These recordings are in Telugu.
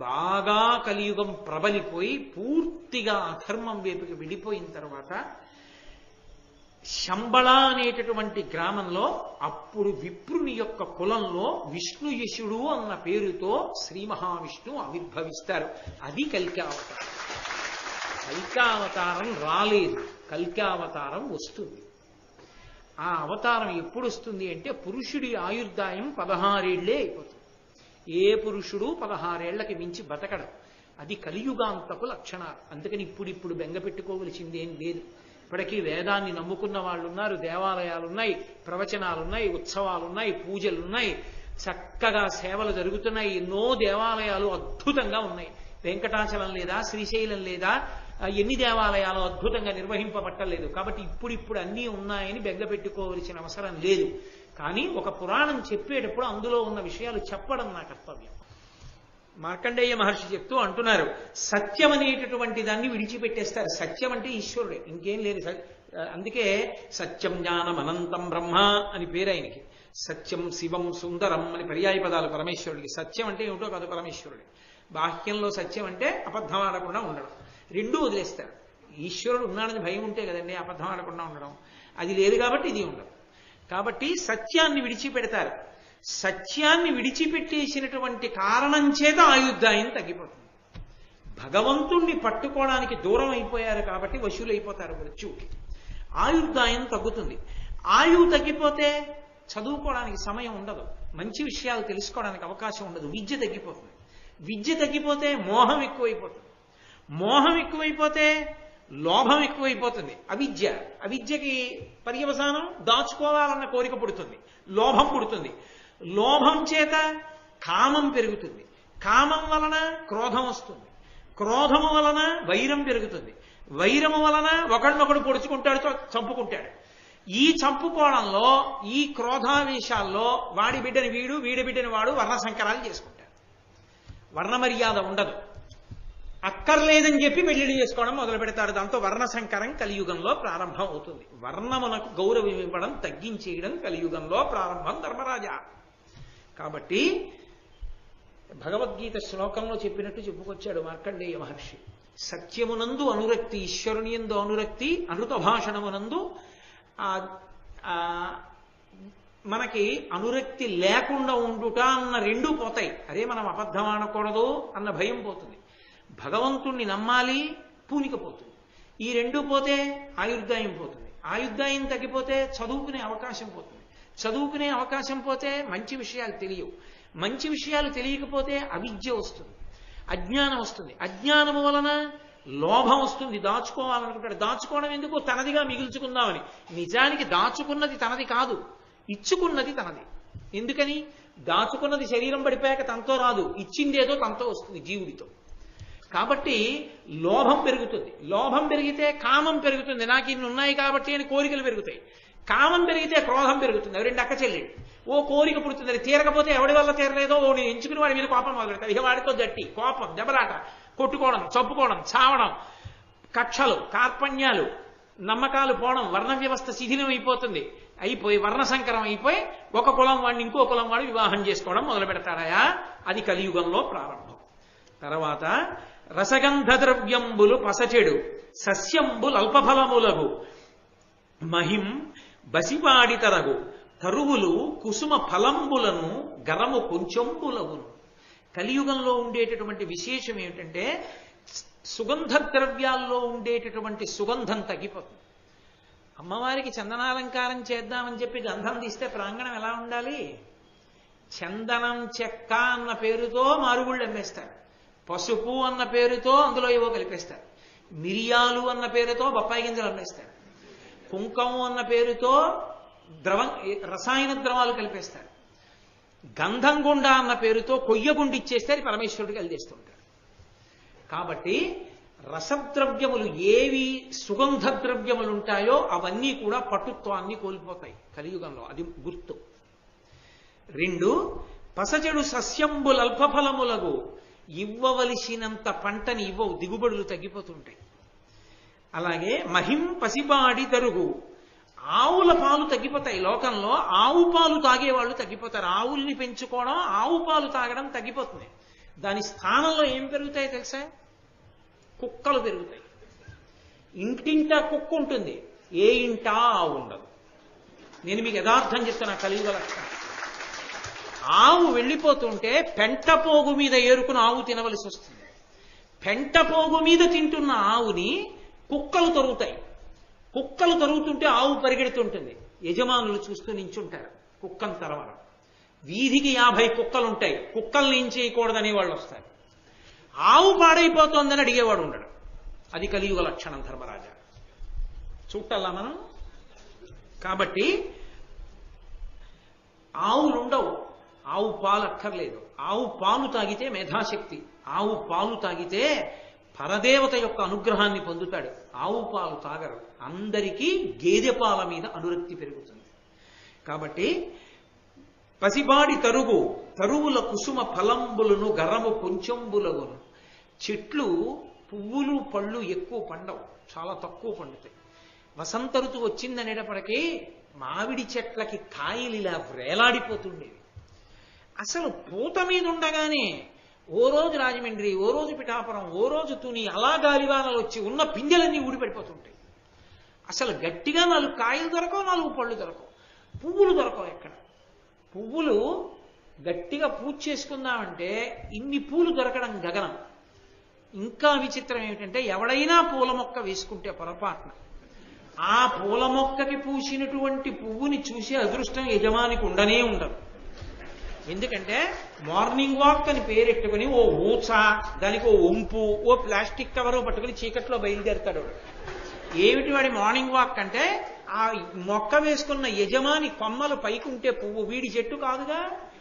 బాగా కలియుగం ప్రబలిపోయి పూర్తిగా అధర్మం వైపుకి విడిపోయిన తర్వాత శంబళ అనేటటువంటి గ్రామంలో అప్పుడు విప్రుని యొక్క కులంలో విష్ణుయశుడు అన్న పేరుతో శ్రీ మహావిష్ణువు ఆవిర్భవిస్తారు. అది కల్కావతారం. కల్కావతారం రాలేదు, కల్కావతారం వస్తుంది. ఆ అవతారం ఎప్పుడు వస్తుంది అంటే పురుషుడి ఆయుర్దాయం 16 ఏళ్లే అయిపోతుంది. ఏ పురుషుడు 16 ఏళ్లకి మించి బతకడం. అది కలియుగాంతపు లక్షణాలు. అందుకని ఇప్పుడు బెంగ పెట్టుకోవలసింది ఏం లేదు. ఇప్పటికీ వేదాన్ని నమ్ముకున్న వాళ్ళు ఉన్నారు, దేవాలయాలున్నాయి, ప్రవచనాలున్నాయి, ఉత్సవాలున్నాయి, పూజలున్నాయి, చక్కగా సేవలు జరుగుతున్నాయి. ఎన్నో దేవాలయాలు అద్భుతంగా ఉన్నాయి. వెంకటాచలం లేదా, శ్రీశైలం లేదా, ఎన్ని దేవాలయాలు అద్భుతంగా నిర్వహింపబట్టలేదు. కాబట్టి ఇప్పుడు అన్నీ ఉన్నాయని బెంగ పెట్టుకోవలసిన అవసరం లేదు. కానీ ఒక పురాణం చెప్పేటప్పుడు అందులో ఉన్న విషయాలు చెప్పడం నా కర్తవ్యం. మార్కండేయ మహర్షి చెప్తూ అంటున్నారు, సత్యం అనేటటువంటి దాన్ని విడిచిపెట్టేస్తారు. సత్యం అంటే ఈశ్వరుడే, ఇంకేం లేదు. అందుకే సత్యం జ్ఞానం అనంతం బ్రహ్మ అని పేరు ఆయనకి. సత్యం శివం సుందరం అని పర్యాయ పదాలు పరమేశ్వరుడికి. సత్యం అంటే ఏమిటో కాదు, పరమేశ్వరుడే. బాహ్యంలో సత్యం అంటే అబద్ధం ఆడకుండా ఉండడం. రెండూ వదిలేస్తారు. ఈశ్వరుడు ఉన్నాడని భయం ఉంటే కదండి అబద్ధం ఆడకుండా ఉండడం. అది లేదు కాబట్టి ఇది ఉండదు. కాబట్టి సత్యాన్ని విడిచిపెడతారు. సత్యాన్ని విడిచిపెట్టేసినటువంటి కారణం చేత ఆయుర్దాయం తగ్గిపోతుంది. భగవంతుణ్ణి పట్టుకోవడానికి దూరం అయిపోయారు కాబట్టి వశులైపోతారు మృత్యువుకి. ఆయుర్దాయం తగ్గుతుంది. ఆయువు తగ్గిపోతే చదువుకోవడానికి సమయం ఉండదు, మంచి విషయాలు తెలుసుకోవడానికి అవకాశం ఉండదు, విద్య తగ్గిపోతుంది. విద్య తగ్గిపోతే మోహం ఎక్కువైపోతుంది. మోహం ఎక్కువైపోతే లోభం ఎక్కువైపోతుంది. అవిద్యకి పర్యవసానం దాచుకోవాలన్న కోరిక పుడుతుంది, లోభం పుడుతుంది. లోభం చేత కామం పెరుగుతుంది. కామం వలన క్రోధం వస్తుంది. క్రోధము వలన వైరం పెరుగుతుంది. వైరము వలన ఒకడినొకడు పొడుచుకుంటాడు, చంపుకుంటాడు. ఈ చంపుకోవడంలో, ఈ క్రోధావేశాల్లో వాడి బిడ్డని వీడు, వీడి బిడ్డని వాడు వర్ణ సంకరాలు చేసుకుంటారు. వర్ణ మర్యాద ఉండదు. అక్కర్లేదని చెప్పి పెళ్లిళ్ళు చేసుకోవడం మొదలు పెడతారు. దాంతో వర్ణ సంకరం కలియుగంలో ప్రారంభం అవుతుంది. వర్ణమునకు గౌరవం ఇవ్వడం తగ్గించేయడం కలియుగంలో ప్రారంభం ధర్మరాజా. కాబట్టి భగవద్గీత శ్లోకంలో చెప్పినట్టు చెప్పుకొచ్చాడు మార్కండేయ మహర్షి. సత్యమునందు అనురక్తి, ఈశ్వరుని యందు అనురక్తి, అనృత భాషణమునందు మనకి అనురక్తి లేకుండా ఉండుట అన్న రెండూ పోతాయి. అదే మనం అబద్ధం ఆడకూడదు అన్న భయం పోతుంది. భగవంతుణ్ణి నమ్మాలి, పూనికపోతుంది. ఈ రెండు పోతే ఆయుర్దాయం పోతుంది. ఆయుర్దాయం తగ్గిపోతే చదువుకునే అవకాశం పోతుంది. చదువుకునే అవకాశం పోతే మంచి విషయాలు తెలియవు. మంచి విషయాలు తెలియకపోతే అవిద్య వస్తుంది, అజ్ఞానం వస్తుంది. అజ్ఞానము వలన లోభం వస్తుంది. దాచుకోవాలనుకుంటాడు. దాచుకోవడం ఎందుకు? తనదిగా మిగుల్చుకుందామని. నిజానికి దాచుకున్నది తనది కాదు, ఇచ్చుకున్నది తనది. ఎందుకని? దాచుకున్నది శరీరం పడిపోయాక తనతో రాదు, ఇచ్చిందేదో తనతో వస్తుంది జీవుడితో. కాబట్టి లోభం పెరుగుతుంది. లోభం పెరిగితే కామం పెరుగుతుంది. నాకు ఇన్ని ఉన్నాయి కాబట్టి అని కోరికలు పెరుగుతాయి. కామం పెరిగితే క్రోధం పెరుగుతుంది. అవి రెండు అక్క చెల్లెళ్ళు. ఓ కోరిక పుడుతుంది, అది తీరకపోతే ఎవడి వల్ల తీరలేదో ఓ నేను ఎంచుకుని వాడి మీద కోపం మొదలు పెడతాడు. ఇక వాడితో గట్టి కోపం, దెబ్బలాట, కొట్టుకోవడం, చంపుకోవడం, చావడం, కక్షలు, కార్పణ్యాలు, నమ్మకాలు పోవడం, వర్ణ వ్యవస్థ శిథిలం అయిపోయి వర్ణ సంకరం అయిపోయి ఒక కులం వాడిని ఇంకో కులం వాడు వివాహం చేసుకోవడం మొదలు పెడతాడయా. అది కలియుగంలో ప్రారంభం. తర్వాత రసగంధ ద్రవ్యంబులు పసచెడు, సస్యంబులు అల్పఫలములగు, మహిం బసిపాడితరగు, తరువులు కుసుమ ఫలంబులను గరము కొంచెంబులవును. కలియుగంలో ఉండేటటువంటి విశేషం ఏమిటంటే సుగంధ ద్రవ్యాల్లో ఉండేటటువంటి సుగంధం తగ్గిపోతుంది. అమ్మవారికి చందనాలంకారం చేద్దామని చెప్పి గంధం తీస్తే ప్రాంగణం ఎలా ఉండాలి? చందనం చెక్క అన్న పేరుతో మారుగుళ్ళు అమ్మేస్తారు. పసుపు అన్న పేరుతో అందులో ఏవో కలిపేస్తారు. మిరియాలు అన్న పేరుతో బొప్పాయి గింజలు అమ్మేస్తారు. కుంకం అన్న పేరుతో రసాయన ద్రవాలు కలిపేస్తారు. గంధం గుండ అన్న పేరుతో కొయ్య గుండి ఇచ్చేస్తే అది పరమేశ్వరుడికి అల్దేస్తుంటారు. కాబట్టి రసద్రవ్యములు ఏవి సుగంధ ద్రవ్యములు ఉంటాయో అవన్నీ కూడా పటుత్వాన్ని కోల్పోతాయి కలియుగంలో. అది గుర్తు. రెండు, పసచెడు సస్యంబులు అల్పఫలములగు, ఇవ్వవలసినంత పంటని ఇవ్వవు, దిగుబడులు తగ్గిపోతుంటాయి. అలాగే మహిం పసిబాడి తరుగు, ఆవుల పాలు తగ్గిపోతాయి. లోకంలో ఆవు పాలు తాగేవాళ్ళు తగ్గిపోతారు. ఆవుల్ని పెంచుకోవడం, ఆవు పాలు తాగడం తగ్గిపోతుంది. దాని స్థానంలో ఏం పెరుగుతాయి తెలుసా? కుక్కలు పెరుగుతాయి. ఇంటింటా కుక్క ఉంటుంది, ఏ ఇంటా ఆవు ఉండదు. నేను మీకు యథార్థం చెప్తున్నా, కలియుగ లక్షణం. ఆవు వెళ్ళిపోతుంటే పెంటపోగు మీద ఏరుకుని ఆవు తినవలసి వస్తుంది. పెంటపోగు మీద తింటున్న ఆవుని కుక్కలు తరుగుతాయి. కుక్కలు తరుగుతుంటే ఆవు పరిగెడుతుంటుంది. యజమానులు చూస్తూ నించుంటారు కుక్కను తరవడం. వీధికి 50 కుక్కలుంటాయి, కుక్కల్ని ఏం చేయకూడదని వాళ్ళు వస్తారు. ఆవు పాడైపోతోందని అడిగేవాడు ఉండడు. అది కలియుగ లక్షణం ధర్మరాజా. చూడాలా మనం? కాబట్టి ఆవులుండవు, ఆవు పాలు అక్కర్లేదు. ఆవు పాలు తాగితే మేధాశక్తి, ఆవు పాలు తాగితే పరదేవత యొక్క అనుగ్రహాన్ని పొందుతాడు. ఆవు పాలు తాగరు. అందరికీ గేదె పాల మీద అనురక్తి పెరుగుతుంది. కాబట్టి పసిబాడి తరువుల కుసుమ ఫలంబులను గరము కొంచెంబులగును. చెట్లు పువ్వులు పళ్ళు ఎక్కువ పండవు, చాలా తక్కువ పండుతాయి. వసంత ఋతువు వచ్చిందనేటప్పటికీ మామిడి చెట్లకి కాయలు ఇలా వేలాడిపోతుండేవి. అసలు పూత మీద ఉండగానే ఓ రోజు రాజమండ్రి, ఓ రోజు పిఠాపురం, ఓ రోజు తుని, అలా గాలివానలు వచ్చి ఉన్న పిందెలన్నీ ఊడిపడిపోతుంటాయి. అసలు గట్టిగా 4 కాయలు దొరకవు, 4 పళ్ళు దొరకవు, పువ్వులు దొరకవు. ఎక్కడ పువ్వులు గట్టిగా పూజ చేసుకుందామంటే ఇన్ని పూలు దొరకడం గగనం. ఇంకా విచిత్రం ఏమిటంటే, ఎవడైనా పూల మొక్క వేసుకుంటే పొరపాటున ఆ పూల మొక్కకి పూసినటువంటి పువ్వుని చూసే అదృష్టం యజమానికి ఉండనే ఉండదు. ఎందుకంటే మార్నింగ్ వాక్ అని పేరెట్టుకుని ఓ ఊచ, దానికి ఓ వంపు, ఓ ప్లాస్టిక్ కవరు పట్టుకుని చీకట్లో బయలుదేరుతాడు. ఏమిటి వాడి మార్నింగ్ వాక్ అంటే, ఆ మొక్క వేసుకున్న యజమాని కొమ్మలు పైకుంటే పువ్వు, వీడి చెట్టు కాదుగా,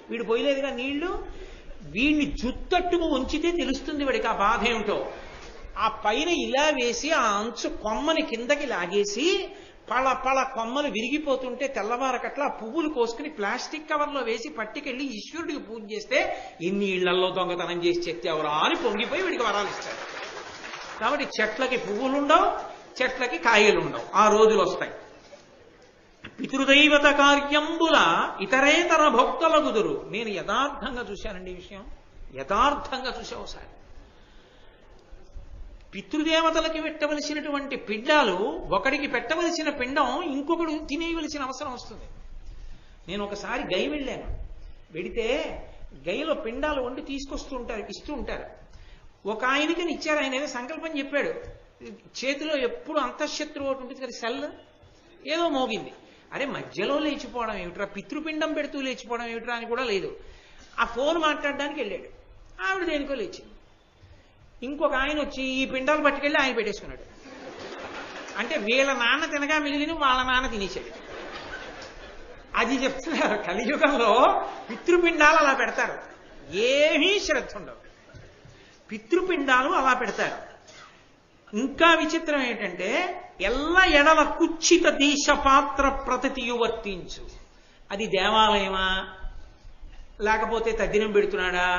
వీడు పోయలేదుగా నీళ్లు, వీడిని జుత్తట్టుకు ఉంచితే తెలుస్తుంది వాడికి ఆ బాధ ఏమిటో. ఆ పైన ఇలా వేసి ఆ అంచు కొమ్మని కిందకి లాగేసి పళ పళ కొమ్మలు విరిగిపోతుంటే తెల్లవారకట్లా పువ్వులు కోసుకుని ప్లాస్టిక్ కవర్లో వేసి పట్టుకెళ్ళి ఈశ్వరుడికి పూజ చేస్తే ఎన్ని ఇళ్లలో దొంగతనం చేసి చెత్తేవరా అని పొంగిపోయి వీడికి వరాలు ఇస్తారు. కాబట్టి చెట్లకి పువ్వులుండవు, చెట్లకి కాయలుండవు, ఆ రోజులు వస్తాయి. పితృదైవత కార్యంబుల ఇతరేతర భక్తుల గుదురు. నేను యథార్థంగా చూశానండి ఈ విషయం, యథార్థంగా చూసా. ఒకసారి పితృదేవతలకి పెట్టవలసినటువంటి పిండాలు ఒకడికి పెట్టవలసిన పిండం ఇంకొకడు తినేయవలసిన అవసరం వస్తుంది. నేను ఒకసారి గై వెళ్ళాను. వెడితే గైలో పిండాలు వండి ఇస్తూ ఉంటారు. ఒక ఆయనకని ఇచ్చారు. ఆయన ఏదో సంకల్పం చెప్పాడు. చేతిలో ఎప్పుడు అంతఃశత్రువు ఒకటి ఉంటుంది కదా, సెల్ ఏదో మోగింది. అరే మధ్యలో లేచిపోవడం ఏమిట్రా, పితృపిండం పెడుతూ లేచిపోవడం ఏమిట్రా అని కూడా లేదు. ఆ ఫోన్ మాట్లాడడానికి వెళ్ళాడు. ఆవిడ దేనికో లేచింది. ఇంకొక ఆయన వచ్చి ఈ పిండాలు పట్టుకెళ్ళి ఆయన పెట్టేసుకున్నాడు. అంటే వీళ్ళ నాన్న తినగా మిగిలిన వాళ్ళ నాన్న తినేసాడు. అది చెప్తున్నారు, కలియుగంలో పితృపిండాలు అలా పెడతారు. ఏమీ శ్రద్ధ ఉండవు, పితృపిండాలు అలా పెడతారు. ఇంకా విచిత్రం ఏంటంటే, ఎల్ల ఎడల కుచ్చిత దేశ పాత్ర ప్రతియు వర్తించు. అది దేవాలయమా లేకపోతే తద్దినం పెడుతున్నాడా,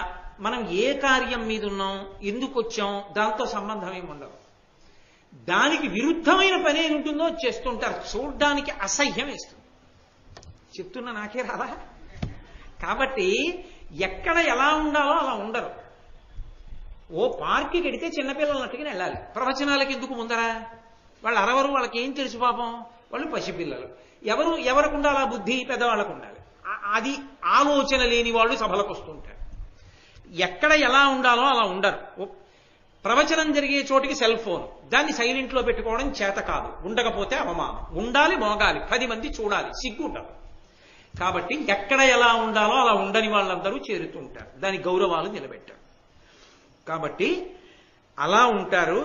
మనం ఏ కార్యం మీద ఉన్నాం, ఎందుకు వచ్చాం, దాంతో సంబంధం ఏమి ఉండవు. దానికి విరుద్ధమైన పని ఏమి ఉంటుందో చేస్తుంటారు. చూడ్డానికి అసహ్యం వేస్తుంది. చెప్తున్నా నాకే రాదా? కాబట్టి ఎక్కడ ఎలా ఉండాలో అలా ఉండరు. ఓ పార్క్కి వెడితే చిన్నపిల్లలు అట్టుకుని వెళ్ళాలి. ప్రవచనాలకి ఎందుకు ముందరా? వాళ్ళు అరవరు, వాళ్ళకి ఏం తెలుసు పాపం, వాళ్ళు పసిపిల్లలు. ఎవరికి ఉండాలి ఆ బుద్ధి? పెద్దవాళ్ళకు ఉండాలి. అది ఆలోచన లేని వాళ్ళు సభలకు వస్తుంటారు. ఎక్కడ ఎలా ఉండాలో అలా ఉండరు. ప్రవచనం జరిగే చోటికి సెల్ ఫోన్, దాన్ని సైలెంట్లో పెట్టుకోవడం చేత కాదు, ఉండకపోతే అవమానం. ఉండాలి, మోగాలి, 10 మంది చూడాలి, సిగ్గుంటారు. కాబట్టి ఎక్కడ ఎలా ఉండాలో అలా ఉండని వాళ్ళందరూ చేరుతుంటారు. దాని గౌరవాలు నిలబెట్టారు. కాబట్టి అలా ఉంటారు.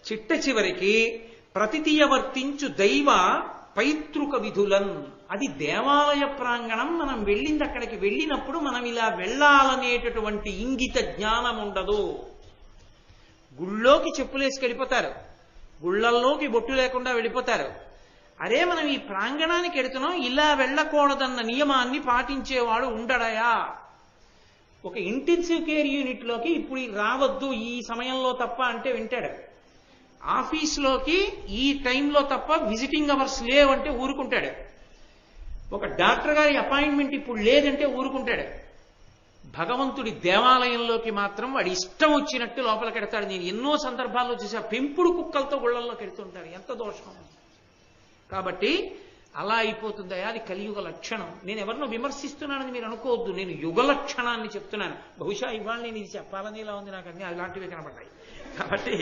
చిట్ట చివరికి ప్రతితీయ వర్తించు దైవ పైతృక విధులన్. అది దేవాలయ ప్రాంగణం. మనం వెళ్ళింది అక్కడికి వెళ్ళినప్పుడు మనం ఇలా వెళ్ళాలనేటటువంటి ఇంగిత జ్ఞానం ఉండదు. గుళ్ళోకి చెప్పులేసి వెళ్ళిపోతారు, గుళ్ళల్లోకి బొట్టు లేకుండా వెళ్ళిపోతారు. అరే మనం ఈ ప్రాంగణానికి వెడుతున్నాం, ఇలా వెళ్ళకూడదన్న నియమాన్ని పాటించేవాడు ఉండడయా? ఒక ఇంటెన్సివ్ కేర్ యూనిట్లోకి ఇప్పుడు రావద్దు ఈ సమయంలో తప్ప అంటే వింటాడు. ఆఫీస్లోకి ఈ టైంలో తప్ప విజిటింగ్ అవర్స్ లేవంటే ఊరుకుంటాడు. ఒక డాక్టర్ గారి అపాయింట్మెంట్ ఇప్పుడు లేదంటే ఊరుకుంటాడు. భగవంతుడి దేవాలయంలోకి మాత్రం వాడి ఇష్టం వచ్చినట్టు లోపలికెడతాడు. నేను ఎన్నో సందర్భాల్లో చూసా, పెంపుడు కుక్కలతో గుళ్ళల్లోకి వెళ్తుంటారు. ఎంత దోషం! కాబట్టి అలా అయిపోతుందా, అది కలియుగ లక్షణం. నేను ఎవరినో విమర్శిస్తున్నానని మీరు అనుకోవద్దు, నేను యుగ లక్షణాన్ని చెప్తున్నాను. బహుశా ఇవాళ నేను ఇది చెప్పాలని ఇలా ఉంది, నాకు అన్ని అలాంటివి కనపడ్డాయి. కాబట్టి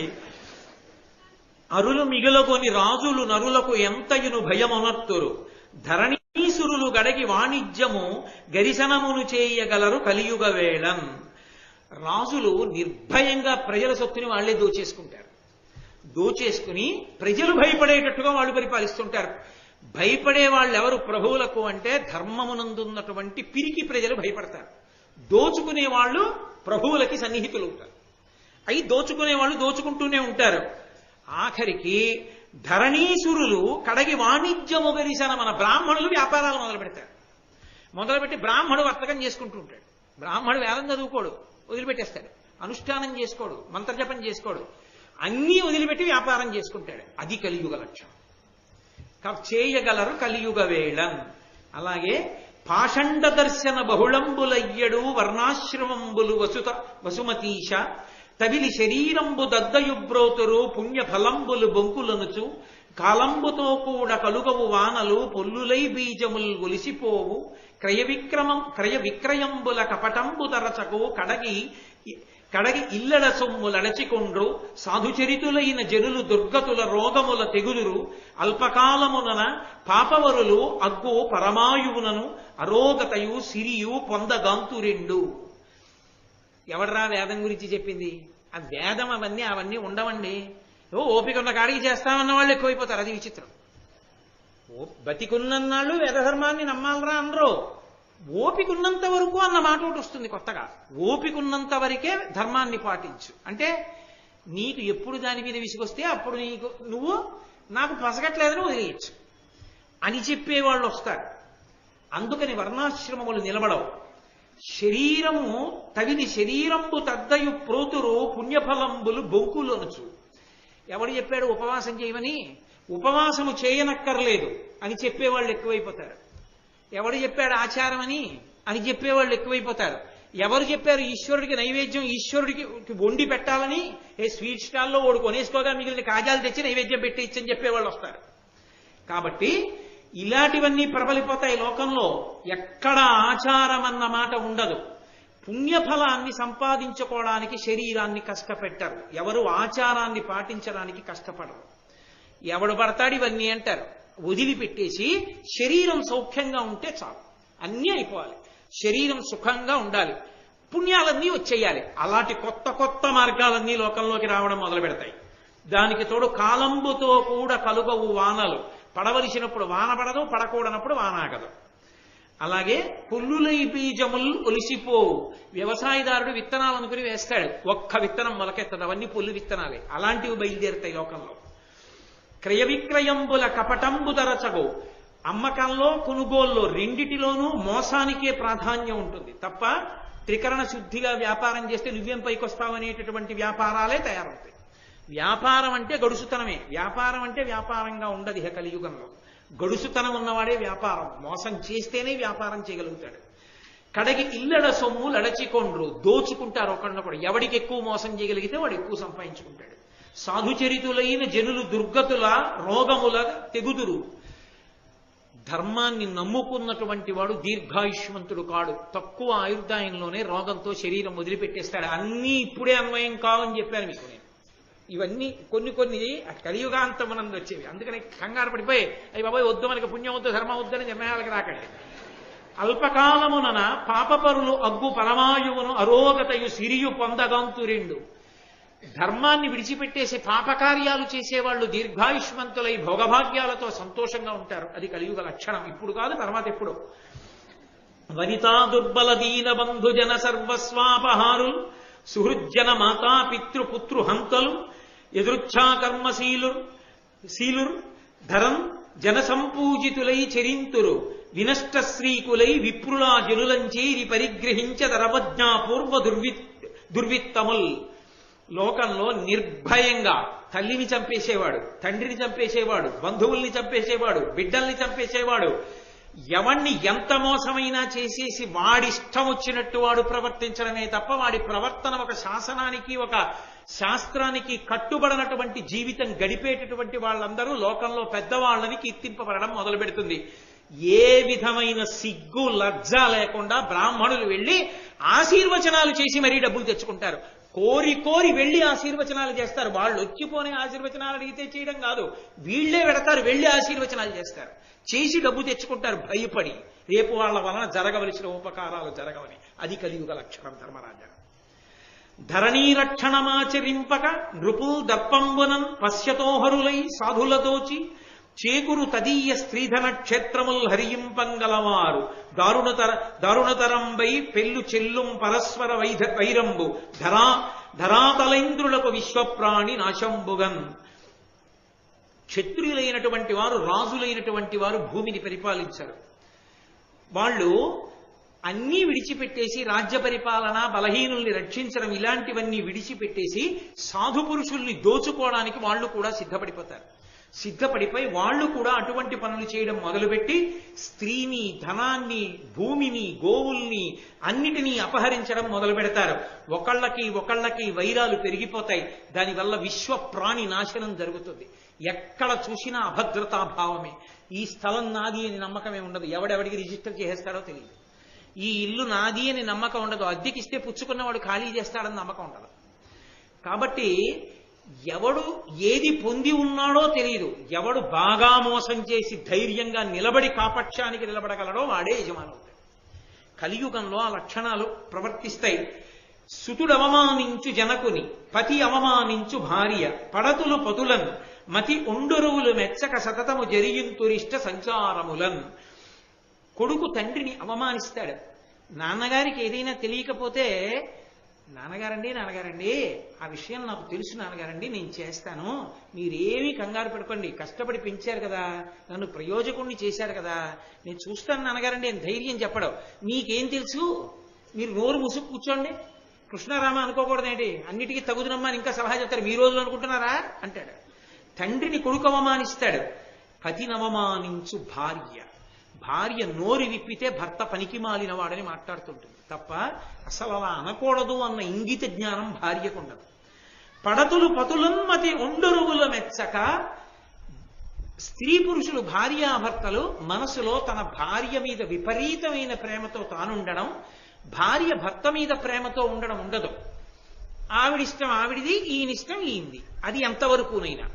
అరులు మిగులకొని రాజులు నరులకు ఎంతయును భయమునర్తురు, ధరణీసురులు గడగి వాణిజ్యము గరిశనమును చేయగలరు కలియుగ వేళన్. రాజులు నిర్భయంగా ప్రజల సొత్తుని వాళ్లే దోచేసుకుంటారు. దోచేసుకుని ప్రజలు భయపడేటట్టుగా వాళ్ళు పరిపాలిస్తుంటారు. భయపడే వాళ్ళు ఎవరు ప్రభువులకు అంటే ధర్మమునందున్నటువంటి పిరికి ప్రజలు భయపడతారు. దోచుకునే వాళ్ళు ప్రభువులకి సన్నిహితులు ఉంటారు. అయి దోచుకునే వాళ్ళు దోచుకుంటూనే ఉంటారు. ఆఖరికి ధరణీసురులు కడగి వాణిజ్యము గరిసన, మన బ్రాహ్మణులు వ్యాపారాలు మొదలు పెడతారు. మొదలుపెట్టి బ్రాహ్మణుడు వర్తకం చేసుకుంటూ ఉంటాడు. బ్రాహ్మణుడు వేదం చదువుకోడు, వదిలిపెట్టేస్తాడు. అనుష్ఠానం చేసుకోడు, మంత్రజపం చేసుకోడు, అన్నీ వదిలిపెట్టి వ్యాపారం చేసుకుంటాడు. అది కలియుగ లక్షణం. చేయగలరు కలియుగ వేళన్. అలాగే పాషండ దర్శన బహుళంబులయ్యడు వర్ణాశ్రమంబులు వసుమతీశ, తవిలి శరీరంబు దద్దయుబ్రోతురు పుణ్య ఫలంబులు బొంకులనుచు, కాలంబుతో కూడా కలుగవు వానలు పొల్లులై బీజముల్ ఒలిసిపోవు, క్రయ విక్రయంబుల కపటంబు తరచకు కడగి ఇల్లడ సొమ్ములడచికొండ్రు, సాధుచరితులైన జనులు దుర్గతుల రోగముల తెగులురు, అల్పకాలమునన పాపవరులు అగ్గు పరమాయువునను, అరోగతయు సిరియు పొందగాంతురెండు. ఎవడరా వేదం గురించి చెప్పింది? ఆ వేదం అవన్నీ ఉండవండి. ఓపిక ఉన్న కాడికి చేస్తామన్న వాళ్ళు ఎక్కువైపోతారు. అది విచిత్రం. బతికున్నన్నాళ్ళు వేదధర్మాన్ని నమ్మాలరా అనరు. ఓపికున్నంత వరకు అన్న మాట ఒకటి వస్తుంది కొత్తగా. ఓపికున్నంత వరకే ధర్మాన్ని పాటించు అంటే, నీకు ఎప్పుడు దాని మీద విసుగొస్తే అప్పుడు నువ్వు నాకు పసగట్లేదని వదిలేయచ్చు అని చెప్పేవాళ్ళు వస్తారు. అందుకని వర్ణాశ్రమములు నిలబడవు. శరీరము తవిని శరీరంబు తద్దయు ప్రోతురు పుణ్యఫలంబులు బొంకులనుచు. ఎవడు చెప్పాడు ఉపవాసం చేయమని? ఉపవాసము చేయనక్కర్లేదు అని చెప్పేవాళ్ళు ఎక్కువైపోతారు. ఎవడు చెప్పాడు ఆచారం అని చెప్పేవాళ్ళు ఎక్కువైపోతారు. ఎవరు చెప్పారు ఈశ్వరుడికి నైవేద్యం ఈశ్వరుడికి వండి పెట్టాలని? స్వీట్ స్టాల్లో ఓడి కొనేసుకోగా మిగిలిన కాజాలు తెచ్చి నైవేద్యం పెట్టించని చెప్పేవాళ్ళు వస్తారు. కాబట్టి ఇలాంటివన్నీ ప్రబలిపోతాయి లోకంలో. ఎక్కడ ఆచారం అన్న మాట ఉండదు. పుణ్యఫలాన్ని సంపాదించుకోవడానికి శరీరాన్ని కష్టపెట్టరు. ఎవరు ఆచారాన్ని పాటించడానికి కష్టపడరు. ఎవడు పడతాడు ఇవన్నీ అంటారు. వదిలిపెట్టేసి శరీరం సౌఖ్యంగా ఉంటే చాలు, అన్నీ అయిపోవాలి. శరీరం సుఖంగా ఉండాలి, పుణ్యాలన్నీ వచ్చేయాలి. అలాంటి కొత్త కొత్త మార్గాలన్నీ లోకంలోకి రావడం మొదలు పెడతాయి. దానికి తోడు కాలంబుతో కూడా కలుగవు వానలు. పడవలసినప్పుడు వాన పడదు, పడకూడనప్పుడు వానాగదు. అలాగే పుల్లులై బీజములు ఒలిసిపోవు. వ్యవసాయదారుడు విత్తనాలు అనుకుని వేస్తాడు, ఒక్క విత్తనం మొలకెత్తదు, అవన్నీ పొల్లు విత్తనాలే. అలాంటివి బయలుదేరుతాయి లోకంలో. క్రయ విక్రయంబుల కపటంబు తరచగు. అమ్మకంలో కొనుగోల్లో రెండిటిలోనూ మోసానికే ప్రాధాన్యం ఉంటుంది తప్ప త్రికరణ శుద్ధిగా వ్యాపారం చేస్తే నువ్వేం పైకొస్తావనేటటువంటి వ్యాపారాలే తయారవుతాయి. వ్యాపారం అంటే గడుసుతనమే. వ్యాపారం అంటే వ్యాపారంగా ఉండదు ఇహ కలియుగంలో. గడుసుతనం ఉన్నవాడే వ్యాపారం. మోసం చేస్తేనే వ్యాపారం చేయగలుగుతాడు. కడగి ఇల్లడ సొమ్ము లడచికొండ్రు. దోచుకుంటారు ఒకళ్ళొకడు. ఎవడికి ఎక్కువ మోసం చేయగలిగితే వాడు ఎక్కువ సంపాదించుకుంటాడు. సాధుచరితులైన జనులు దుర్గతుల రోగముల తెగుదురు. ధర్మాన్ని నమ్ముకున్నటువంటి వాడు దీర్ఘాయుష్మంతుడు కాడు. తక్కువ ఆయుర్దాయంలోనే రోగంతో శరీరం వదిలిపెట్టేస్తాడు. అన్నీ ఇప్పుడే అన్వయం కావని చెప్పాను మీకు నేను. ఇవన్నీ కొన్ని కలియుగాంతమునందు వచ్చేవి. అందుకని కంగారు పడిపోయి అయ్యి బాబాయ్ వద్దు, మనకి పుణ్యం వద్దు, ధర్మం వద్దని నిర్ణయాలకు రాకండి. అల్పకాలమునన పాపపరులు అగ్గు పరమాయువును, అరోగతయు సిరియు పొందగాంతురెండు. ధర్మాన్ని విడిచిపెట్టేసి పాపకార్యాలు చేసేవాళ్ళు దీర్ఘాయుష్మంతులై భోగభాగ్యాలతో సంతోషంగా ఉంటారు. అది కలియుగ లక్షణం. ఇప్పుడు కాదు, తర్వాత ఎప్పుడు. వనితా దుర్బల దీన బంధుజన సర్వస్వాపహారులు, సుహృజ్జన మాతా పితృపుత్రు హంతలు, ఎదృచ్ఛాకర్మశీలుర్ ధరం జన సంపూజితులై చరింతురు, వినష్ట శ్రీకులై విప్రులా జనులంచేరి పరిగ్రహించదరవజ్ఞాపూర్వ దుర్విత్తముల్. లోకంలో నిర్భయంగా తల్లిని చంపేసేవాడు, తండ్రిని చంపేసేవాడు, బంధువుల్ని చంపేసేవాడు, బిడ్డల్ని చంపేసేవాడు, ఎవణ్ణి ఎంత మోసమైనా చేసేసి వాడిష్టం వచ్చినట్టు వాడు ప్రవర్తించడమే తప్ప వాడి ప్రవర్తన ఒక శాసనానికి ఒక శాస్త్రానికి కట్టుబడినటువంటి జీవితం గడిపేటటువంటి వాళ్ళందరూ లోకంలో పెద్దవాళ్ళని కీర్తింపబడడం మొదలు పెడుతుంది. ఏ విధమైన సిగ్గు లజ్జ లేకుండా బ్రాహ్మణులు వెళ్ళి ఆశీర్వచనాలు చేసి మరీ డబ్బులు తెచ్చుకుంటారు. కోరి కోరి వెళ్ళి ఆశీర్వచనాలు చేస్తారు. వాళ్ళు వచ్చిపోనే ఆశీర్వచనాలు అడిగితే చేయడం కాదు, వీళ్లే పెడతారు, వెళ్ళి ఆశీర్వచనాలు చేస్తారు, చేసి డబ్బు తెచ్చుకుంటారు భయపడి, రేపు వాళ్ళ వలన జరగవలసిన ఉపకారాలు జరగవని. అది కలియుగ లక్షణం ధర్మరాజా. ధరణీ రక్షణమాచరింపక నృపుల్ దర్పంబునం పశ్యతోహరులై సాధులదోచి చేకురు తదీయ స్త్రీధన క్షేత్రముల్ హరియింపంగలవారు దారుణతరంబై పెళ్ళు చెల్లుం పరస్పర వైరంబు ధరాతలేంద్రులకు విశ్వప్రాణి నాశంబుగన్. క్షత్రియులైనటువంటి వారు, రాజులైనటువంటి వారు భూమిని పరిపాలించారు. వాళ్ళు అన్నీ విడిచిపెట్టేసి రాజ్య పరిపాలన, బలహీనుల్ని రక్షించడం ఇలాంటివన్నీ విడిచిపెట్టేసి సాధు పురుషుల్ని దోచుకోవడానికి వాళ్ళు కూడా సిద్ధపడిపోతారు. సిద్ధపడిపోయి వాళ్ళు కూడా అటువంటి పనులు చేయడం మొదలుపెట్టి స్త్రీని, ధనాన్ని, భూమిని, గోవుల్ని అన్నిటినీ అపహరించడం మొదలు పెడతారు. ఒకళ్ళకి వైరాలు పెరిగిపోతాయి. దానివల్ల విశ్వ ప్రాణి నాశనం జరుగుతుంది. ఎక్కడ చూసినా అభద్రతాభావమే. ఈ స్థలం నాది అని నమ్మకమే ఉండదు. ఎవడెవడికి రిజిస్టర్ చేసేస్తాడో తెలియదు. ఈ ఇల్లు నాది అని నమ్మకం ఉండదు. అద్దెకిస్తే పుచ్చుకున్నవాడు ఖాళీ చేస్తాడని నమ్మకం ఉండదు. కాబట్టి ఎవడు ఏది పొంది ఉన్నాడో తెలియదు. ఎవడు బాగా మోసం చేసి ధైర్యంగా నిలబడి కాపక్షానికి నిలబడగలడో వాడే యజమానవుతాడు. కలియుగంలో ఆ లక్షణాలు ప్రవర్తిస్తాయి. సుతుడు అవమానించు జనకుని, పతి అవమానించు భార్య, పడతులు పతులన్ మతి ఒండరువులు మెచ్చక సతతము జరిగింతురిష్ట సంచారములన్. కొడుకు తండ్రిని అవమానిస్తాడు. నాన్నగారికి ఏదైనా తెలియకపోతే, నాన్నగారండి ఆ విషయం నాకు తెలుసు నాన్నగారండి, నేను చేస్తాను, మీరేమీ కంగారు పెట్టుకోండి, కష్టపడి పెంచారు కదా, నన్ను ప్రయోజకుణ్ణి చేశారు కదా, నేను చూస్తాను నాన్నగారండి అని ధైర్యం చెప్పడం. మీకేం తెలుసు, మీరు నోరు ముసుగు కూర్చోండి, కృష్ణారామ అనుకోకూడదేంటి, అన్నిటికీ తగుదునమ్మా అని ఇంకా సలహా చెప్తారు, మీ రోజులు అనుకుంటున్నారా అంటాడు. తండ్రిని కొడుకు అవమానిస్తాడు. పతినవమానించు భార్య, భార్య నోరు విప్పితే భర్త పనికి మాలిన వాడని మాట్లాడుతుంటుంది తప్ప అసలు అలా అనకూడదు అన్న ఇంగిత జ్ఞానం భార్యకు ఉండదు. పడతులు పతులన్మతి ఒండరువుల మెచ్చక. స్త్రీ పురుషులు భార్యాభర్తలు మనసులో తన భార్య మీద విపరీతమైన ప్రేమతో తానుండడం, భార్య భర్త మీద ప్రేమతో ఉండడం ఉండదు. ఆవిడిష్టం ఆవిడిది, ఈయనిష్టం ఈయంది, అది ఎంతవరకునైనా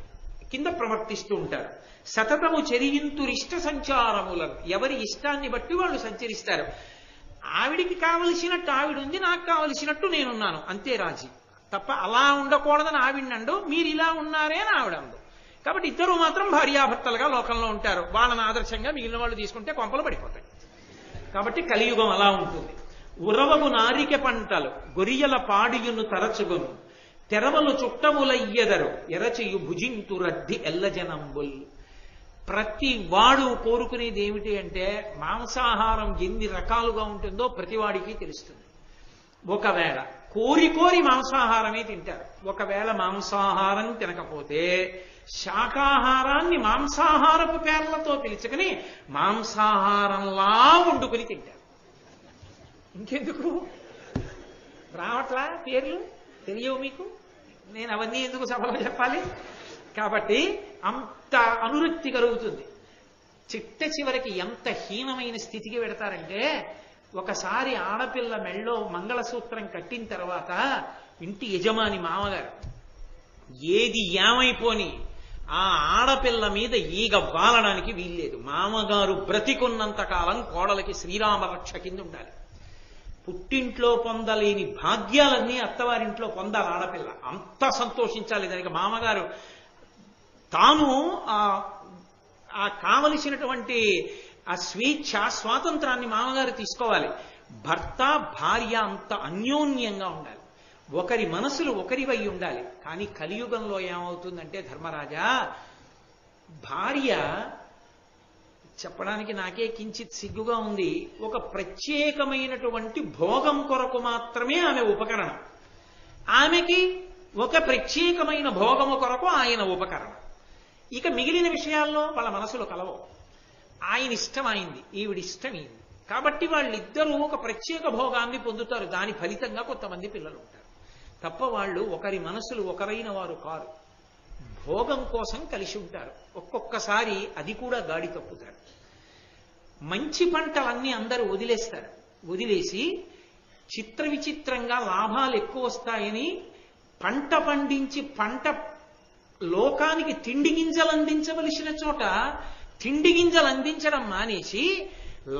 కింద ప్రవర్తిస్తూ ఉంటారు. సతతము చెరియింతురిష్ట సంచారములను, ఎవరి ఇష్టాన్ని బట్టి వాళ్ళు సంచరిస్తారు. ఆవిడికి కావలసినట్టు ఆవిడుంది, నాకు కావలసినట్టు నేనున్నాను, అంతే రాజీ. తప్ప అలా ఉండకూడదని ఆవిడండు, మీరు ఇలా ఉన్నారే అని ఆవిడండు. కాబట్టి ఇద్దరు మాత్రం భార్యాభర్తలుగా లోకంలో ఉంటారు. వాళ్ళని ఆదర్శంగా మిగిలిన వాళ్ళు తీసుకుంటే కొంపలు పడిపోతాయి. కాబట్టి కలియుగం అలా ఉంటుంది. ఉరవగు నారిక పంటలు గొరియల పాడియును తరచుగును, తెరవలు చుట్టములయ్యెదరు ఎరచియు భుజింతు రద్ది ఎల్లజనంబుల్. ప్రతి వాడు కోరుకునేది ఏమిటి అంటే, మాంసాహారం ఎన్ని రకాలుగా ఉంటుందో ప్రతివాడికి తెలుస్తుంది. ఒకవేళ కోరి మాంసాహారమే తింటారు. ఒకవేళ మాంసాహారం తినకపోతే శాకాహారాన్ని మాంసాహారపు పేర్లతో పిలుచుకుని మాంసాహారంలా వండుకుని తింటారు. ఇంకెందుకు రావట్లా పేర్లు తెలియవు మీకు, నేను అవన్నీ ఎందుకు సభలో చెప్పాలి? కాబట్టి అంత అనురక్తి కలుగుతుంది. చిట్ట చివరికి ఎంత హీనమైన స్థితికి పెడతారంటే, ఒకసారి ఆడపిల్ల మెళ్ళో మంగళసూత్రం కట్టిన తర్వాత ఇంటి యజమాని మామగారు ఏది ఏమైపోని ఆ ఆడపిల్ల మీద ఈగ వాలడానికి వీల్లేదు. మామగారు బ్రతికున్నంత కాలం కోడలకి శ్రీరామ రక్ష కింద ఉండాలి. పుట్టింట్లో పొందలేని భాగ్యాలన్నీ అత్తవారింట్లో పొందాలి ఆడపిల్ల. అంత సంతోషించాలి. దానికి మామగారు తాను ఆ కావలసినటువంటి ఆ స్వేచ్ఛ, స్వాతంత్రాన్ని మామగారు తీసుకోవాలి. భర్త భార్య అంత అన్యోన్యంగా ఉండాలి. ఒకరి మనసులు ఒకరివై ఉండాలి. కానీ కలియుగంలో ఏమవుతుందంటే ధర్మరాజా, భార్య చెప్పడానికి నాకే కించిత్ సిగ్గుగా ఉంది, ఒక ప్రత్యేకమైనటువంటి భోగం కొరకు మాత్రమే ఆమె ఉపకరణం, ఆమెకి ఒక ప్రత్యేకమైన భోగము కొరకు ఆయన ఉపకరణం. ఇక మిగిలిన విషయాల్లో వాళ్ళ మనసులు కలవవు. ఆయన ఇష్టం అయింది, ఈవిడి ఇష్టం అయింది. కాబట్టి వాళ్ళిద్దరూ ఒక ప్రత్యేక భోగాన్ని పొందుతారు. దాని ఫలితంగా కొంతమంది పిల్లలు ఉంటారు తప్ప వాళ్ళు ఒకరి మనసులు ఒకరైన వారు కారు. భోగం కోసం కలిసి ఉంటారు. ఒక్కొక్కసారి అది కూడా గాడి తప్పుతారు. మంచి పంటలన్నీ అందరూ వదిలేస్తారు. వదిలేసి చిత్ర విచిత్రంగా లాభాలు ఎక్కువ వస్తాయని పంట పండించి పంట లోకానికి తిండి గింజలు అందించవలసిన చోట తిండి గింజలు అందించడం మానేసి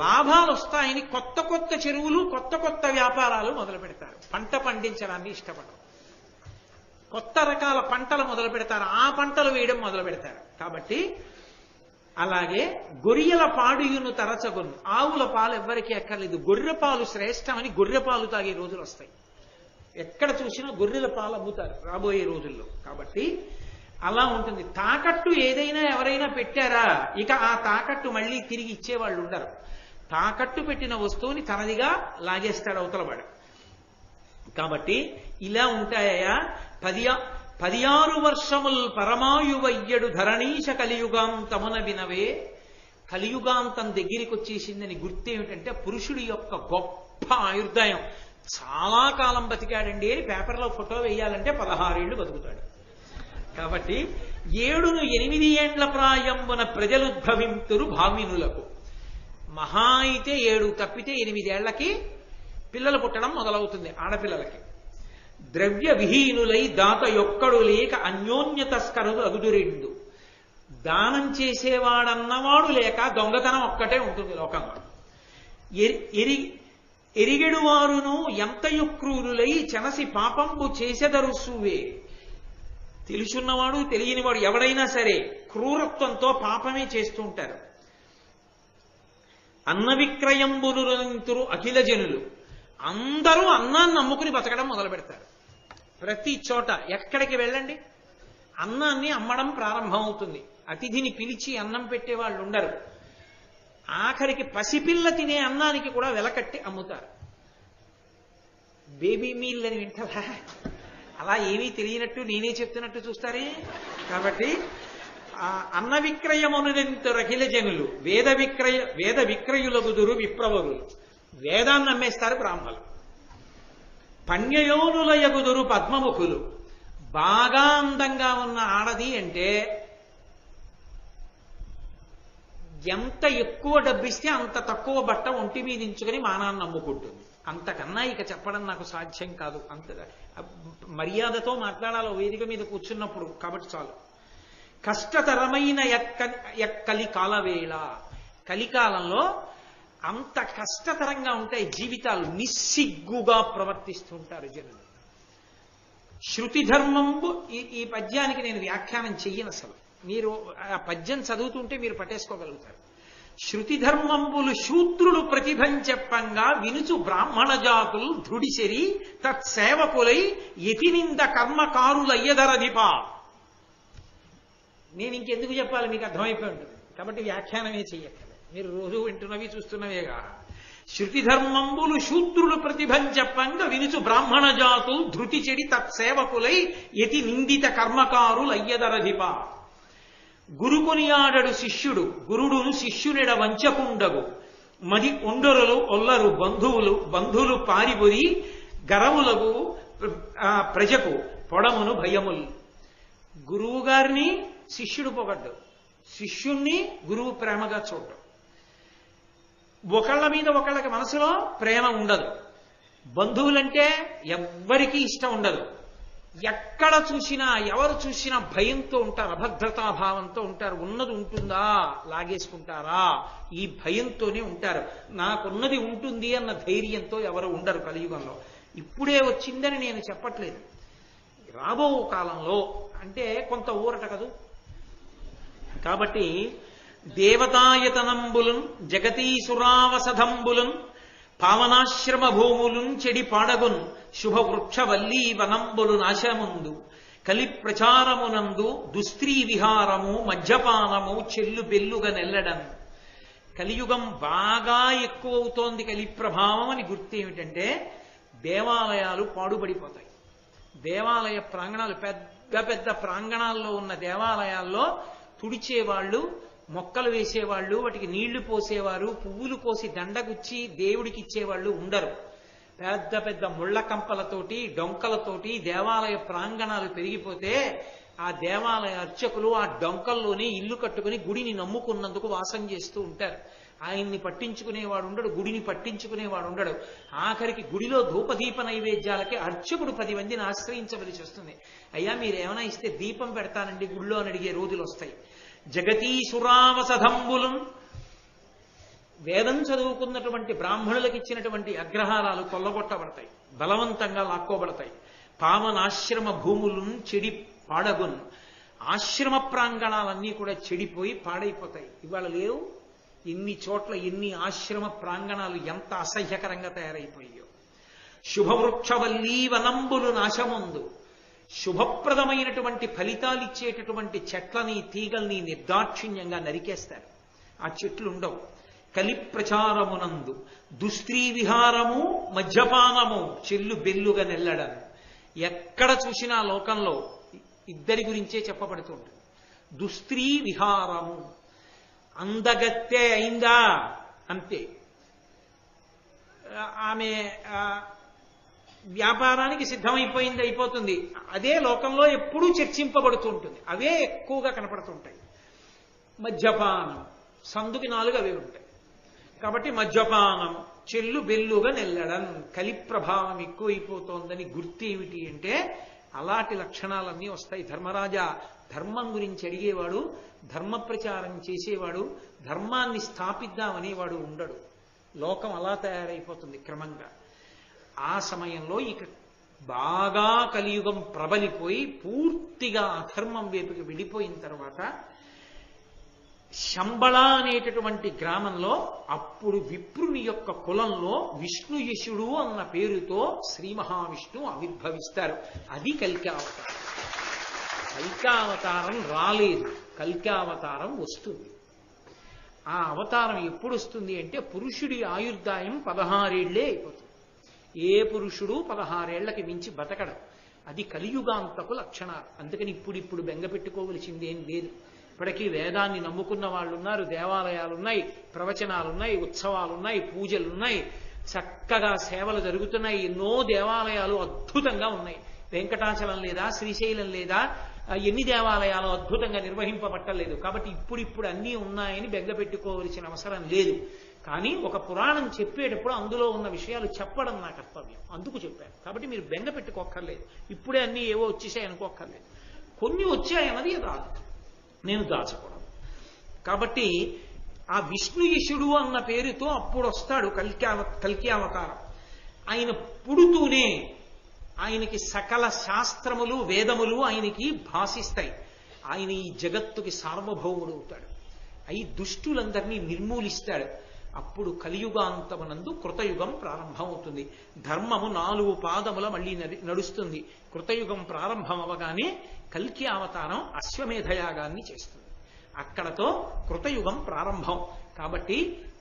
లాభాలు వస్తాయని కొత్త కొత్త చెరువులు కొత్త కొత్త వ్యాపారాలు మొదలు పెడతారు. పంట పండించడాన్ని ఇష్టపడరు. కొత్త రకాల పంటలు మొదలు పెడతారు. ఆ పంటలు వేయడం మొదలు పెడతారు. కాబట్టి అలాగే గొర్రెల పాడుయును తరచగొను. ఆవుల పాలు ఎవ్వరికీ ఎక్కర్లేదు. గొర్రె పాలు శ్రేష్టమని గొర్రె పాలు తాగే రోజులు వస్తాయి. ఎక్కడ చూసినా గొర్రెల పాలు అమ్ముతారు రాబోయే రోజుల్లో. కాబట్టి అలా ఉంటుంది. తాకట్టు ఏదైనా ఎవరైనా పెట్టారా ఇక ఆ తాకట్టు మళ్ళీ తిరిగి ఇచ్చేవాళ్ళు ఉండరు. తాకట్టు పెట్టిన వస్తువుని తనదిగా లాగేస్తాడు అవతలవాడు. కాబట్టి ఇలా ఉంటాయా 16 వర్షముల్ పరమాయువయ్యడు ధరణీశ కలియుగాంతమున వినవే. కలియుగాంతం దగ్గరికి వచ్చేసిందని గుర్తేమిటంటే పురుషుడి యొక్క గొప్ప ఆయుర్దాయం. చాలా కాలం బతికాడండి అని పేపర్లో ఫోటో వేయాలంటే 16 ఏళ్లు బతుకుతాడు. కాబట్టి 7-8 ఏండ్ల ప్రాయంబున ప్రజలుద్భవింతురు భామినులకు. మహా అయితే 7 తప్పితే 8 ఏళ్లకి పిల్లలు పుట్టడం మొదలవుతుంది ఆడపిల్లలకి. ద్రవ్య విహీనులై దాత యొక్కడు లేక అన్యోన్య తస్కరులు అగుదురెండు. దానం చేసేవాడన్నవాడు లేక దొంగతనం ఒక్కటే ఉంటుంది లోకంలో. ఎరిగెడు వారును ఎంతయు క్రూరులై చెనసి పాపంబు చేసెదరు సూవే. తెలుసున్నవాడు తెలియనివాడు ఎవడైనా సరే క్రూరత్వంతో పాపమే చేస్తూ ఉంటారు. అన్న విక్రయంబునురంతురు అఖిల జనులు. అందరూ అన్నాన్ని నమ్ముకుని బతకడం మొదలు పెడతారు. ప్రతి చోట ఎక్కడికి వెళ్ళండి అన్నాన్ని అమ్మడం ప్రారంభమవుతుంది. అతిథిని పిలిచి అన్నం పెట్టే వాళ్ళు ఉండరు. ఆఖరికి పసిపిల్ల తినే అన్నానికి కూడా వెలకట్టి అమ్ముతారు. బేబీ మీల్ అని వింటారా? అలా ఏమీ తెలియనట్టు నేనే చెప్తున్నట్టు చూస్తారే. కాబట్టి అన్న విక్రయమునంతరు అఖిల జనులు వేద విక్రయులగుదురు విప్రవరులు. వేదాన్ని నమ్మేస్తారు బ్రాహ్మణులు. పణ్యయోనులయగుదురు పద్మముఖులు. బాగా అందంగా ఉన్న ఆడది అంటే ఎంత ఎక్కువ డబ్బిస్తే అంత తక్కువ బట్ట ఒంటి మీద ఇంచుకొని మానాన్ని నమ్ముకుంటుంది. అంతకన్నా ఇక చెప్పడం నాకు సాధ్యం కాదు. అంత మర్యాదతో మాట్లాడాలో వేదిక మీద కూర్చున్నప్పుడు. కాబట్టి చాలు. కష్టతరమైన ఎక్కలి కాలవేళ. కలికాలంలో అంత కష్టతరంగా ఉంటాయి జీవితాలు. నిస్సిగ్గుగా ప్రవర్తిస్తుంటారు జనులు. శృతి ధర్మంబు. ఈ పద్యానికి నేను వ్యాఖ్యానం చెయ్యను అసలు. మీరు ఆ పద్యం చదువుతుంటే మీరు పట్టేసుకోగలుగుతారు. శృతి ధర్మంబులు శూద్రులు ప్రతిభం చెప్పంగా వినుచు బ్రాహ్మణ జాతులు ధృడిశరి తత్సేవకులై యతినింద కర్మకారులయ్యదరధిప. నేను ఇంకెందుకు చెప్పాలి, మీకు అర్థమైపోయి ఉంటుంది. కాబట్టి వ్యాఖ్యానమే చెయ్యక్కర్లేదు. మీరు రోజు వింటున్నవి చూస్తున్నవేగా. శృతి ధర్మంబులు శూద్రులు ప్రతిభం చెప్పంగా వినుచు బ్రాహ్మణ జాతులు ధృతి చెడి తత్సేవకులై యతి నిందిత కర్మకారులయ్యదరధిప. గురుకొనియాడడు శిష్యుడు గురుడును శిష్యునిడ వంచకుండగు. మది ఒండరులు ఒల్లరు బంధువులు పారిబొరి గరవులకు ప్రజకు పొడమును భయములు. గురువు గారిని శిష్యుడు పొగడ్డు, శిష్యుణ్ణి గురువు ప్రేమగా చూడడం. ఒకళ్ళ మీద ఒకళ్ళకి మనసులో ప్రేమ ఉండదు. బంధువులంటే ఎవ్వరికీ ఇష్టం ఉండదు. ఎక్కడ చూసినా ఎవరు చూసినా భయంతో ఉంటారు, అభద్రతాభావంతో ఉంటారు. ఉన్నది ఉంటుందా లాగేసుకుంటారా ఈ భయంతోనే ఉంటారు. నాకున్నది ఉంటుంది అన్న ధైర్యంతో ఎవరు ఉండరు కలియుగంలో. ఇప్పుడే వచ్చిందని నేను చెప్పట్లేదు. రాబో కాలంలో అంటే కొంత ఊరట కదూ. కాబట్టి దేవతాయతనంబులున్ జగతీసురావసధంబులున్ పావనాశ్రమ భూములున్ చెడి పాడగున్ శుభవృక్షవల్లీ వనంబులు నాశముందు కలి ప్రచారమునందు దుస్త్రీ విహారము మద్యపానము చెల్లు బెల్లుగా నెల్లడం. కలియుగం బాగా ఎక్కువ అవుతోంది కలి ప్రభావం అని గుర్తు ఏమిటంటే దేవాలయాలు పాడుబడిపోతాయి. దేవాలయ ప్రాంగణాలు పెద్ద పెద్ద ప్రాంగణాల్లో ఉన్న దేవాలయాల్లో తుడిచేవాళ్ళు మొక్కలు వేసేవాళ్ళు, వాటికి నీళ్లు పోసేవారు, పువ్వులు కోసి దండగుచ్చి దేవుడికి ఇచ్చేవాళ్ళు ఉండరు. పెద్ద పెద్ద ముళ్ల కంపలతోటి డొంకలతోటి దేవాలయ ప్రాంగణాలు పెరిగిపోతే ఆ దేవాలయ అర్చకులు ఆ డొంకల్లోనే ఇల్లు కట్టుకుని గుడిని నమ్ముకున్నందుకు వాసం చేస్తూ ఉంటారు. ఆయన్ని పట్టించుకునేవాడు ఉండడు, గుడిని పట్టించుకునేవాడు ఉండడు. ఆఖరికి గుడిలో ధూపదీప నైవేద్యాలకి అర్చకుడు 10 మందిని ఆశ్రయించవలసి వస్తుంది. అయ్యా మీరేమైనా ఇస్తే దీపం పెడతానండి గుళ్ళో అని అడిగే రోజులు వస్తాయి. జగతీసురావసధంబులు, వేదం చదువుకున్నటువంటి బ్రాహ్మణులకు ఇచ్చినటువంటి అగ్రహారాలు కొల్లగొట్టబడతాయి, బలవంతంగా లాక్కోబడతాయి. పావనాశ్రమ భూములను చెడి పాడగున్, ఆశ్రమ ప్రాంగణాలన్నీ కూడా చెడిపోయి పాడైపోతాయి. ఇవాళ లేవు. ఎన్ని చోట్ల ఎన్ని ఆశ్రమ ప్రాంగణాలు ఎంత అసహ్యకరంగా తయారైపోయాయో. శుభవృక్షవల్లీ వనంబులు నాశముందు, శుభప్రదమైనటువంటి ఫలితాలిచ్చేటటువంటి చెట్లని తీగల్ని నిర్దాక్షిణ్యంగా నరికేస్తారు. ఆ చెట్లు ఉండవు. కలి ప్రచారమునందు దుస్త్రీ విహారము మద్యపానము చెల్లు బెల్లుగా నెల్లడం. ఎక్కడ చూసినా లోకంలో ఇద్దరి గురించే చెప్పబడుతుంది. దుస్త్రీ విహారము, అందగత్తె అయిందా అంతే, ఆమె వ్యాపారానికి సిద్ధమైపోయింది అయిపోతుంది. అదే లోకంలో ఎప్పుడూ చర్చింపబడుతూ ఉంటుంది. అవే ఎక్కువగా కనపడుతుంటాయి. మద్యపానం, సందుకి 4 అవే ఉంటాయి. కాబట్టి మద్యపానం, చెల్లు బెల్లుగా నెల్లడం, కలి ప్రభావం ఎక్కువైపోతోందని గుర్తు ఏమిటి అంటే అలాంటి లక్షణాలన్నీ వస్తాయి. ధర్మరాజా, ధర్మం గురించి అడిగేవాడు, ధర్మ ప్రచారం చేసేవాడు, ధర్మాన్ని స్థాపిద్దామనేవాడు ఉండడు. లోకం అలా తయారైపోతుంది క్రమంగా. ఆ సమయంలో ఇక బాగా కలియుగం ప్రబలిపోయి పూర్తిగా అధర్మం వైపుకి వెళ్ళిపోయిన తర్వాత శంబళ అనేటటువంటి గ్రామంలో అప్పుడు విప్రుని యొక్క కులంలో విష్ణుయశుడు అన్న పేరుతో శ్రీ మహావిష్ణువు ఆవిర్భవిస్తారు. అది కల్కావతారం. కల్కావతారం రాలేదు, కల్కావతారం వస్తుంది. ఆ అవతారం ఎప్పుడు వస్తుంది అంటే పురుషుడి ఆయుర్దాయం 16 ఏళ్లే అయిపోతుంది. ఏ పురుషుడు 16 ఏళ్లకి మించి బతకడం. అది కలియుగాంతకు లక్షణాలు. అందుకని ఇప్పుడు బెంగ పెట్టుకోవలసిందేం లేదు. ఇప్పటికీ వేదాన్ని నమ్ముకున్న వాళ్ళు ఉన్నారు, దేవాలయాలున్నాయి, ప్రవచనాలున్నాయి, ఉత్సవాలున్నాయి, పూజలున్నాయి, చక్కగా సేవలు జరుగుతున్నాయి. ఎన్నో దేవాలయాలు అద్భుతంగా ఉన్నాయి. వెంకటాచలం లేదా, శ్రీశైలం లేదా, ఎన్ని దేవాలయాలు అద్భుతంగా నిర్వహింపబట్టలేదు. కాబట్టి ఇప్పుడు అన్నీ ఉన్నాయని బెంగ పెట్టుకోవలసిన అవసరం లేదు. కానీ ఒక పురాణం చెప్పేటప్పుడు అందులో ఉన్న విషయాలు చెప్పడం నా కర్తవ్యం, అందుకు చెప్పాను. కాబట్టి మీరు బెంగ పెట్టుకోక్కర్లేదు. ఇప్పుడే అన్నీ ఏవో వచ్చేసాయి అనుకోక్కర్లేదు. కొన్ని వచ్చాయన్నది రాదు, నేను దాచకూడదు. కాబట్టి ఆ విష్ణుయశుడు అన్న పేరుతో అప్పుడు వస్తాడు కల్కి అవతారం. ఆయన పుడుతూనే ఆయనకి సకల శాస్త్రములు వేదములు ఆయనకి భాషిస్తాయి. ఆయన ఈ జగత్తుకి సార్వభౌముడు అవుతాడు. అయి దుష్టులందరినీ నిర్మూలిస్తాడు. అప్పుడు కలియుగాంతమునందు కృతయుగం ప్రారంభమవుతుంది. ధర్మము 4 పాదముల మళ్ళీ నడుస్తుంది. కృతయుగం ప్రారంభం అవగానే కల్కి అవతారం అశ్వమేధయాగాన్ని చేస్తుంది. అక్కడతో కృతయుగం ప్రారంభం. కాబట్టి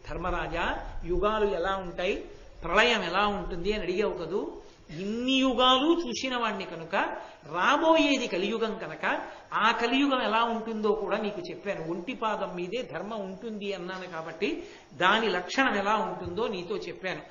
ధర్మరాజా, యుగాలు ఎలా ఉంటాయి, ప్రళయం ఎలా ఉంటుంది అని అడిగావు కదూ. ఇన్ని యుగాలు చూసిన వాణ్ణి కనుక రాబోయేది కలియుగం కనుక ఆ కలియుగం ఎలా ఉంటుందో కూడా నీకు చెప్పాను. ఒంటిపాదం మీదే ధర్మం ఉంటుంది అన్నాను కాబట్టి దాని లక్షణం ఎలా ఉంటుందో నీతో చెప్పాను.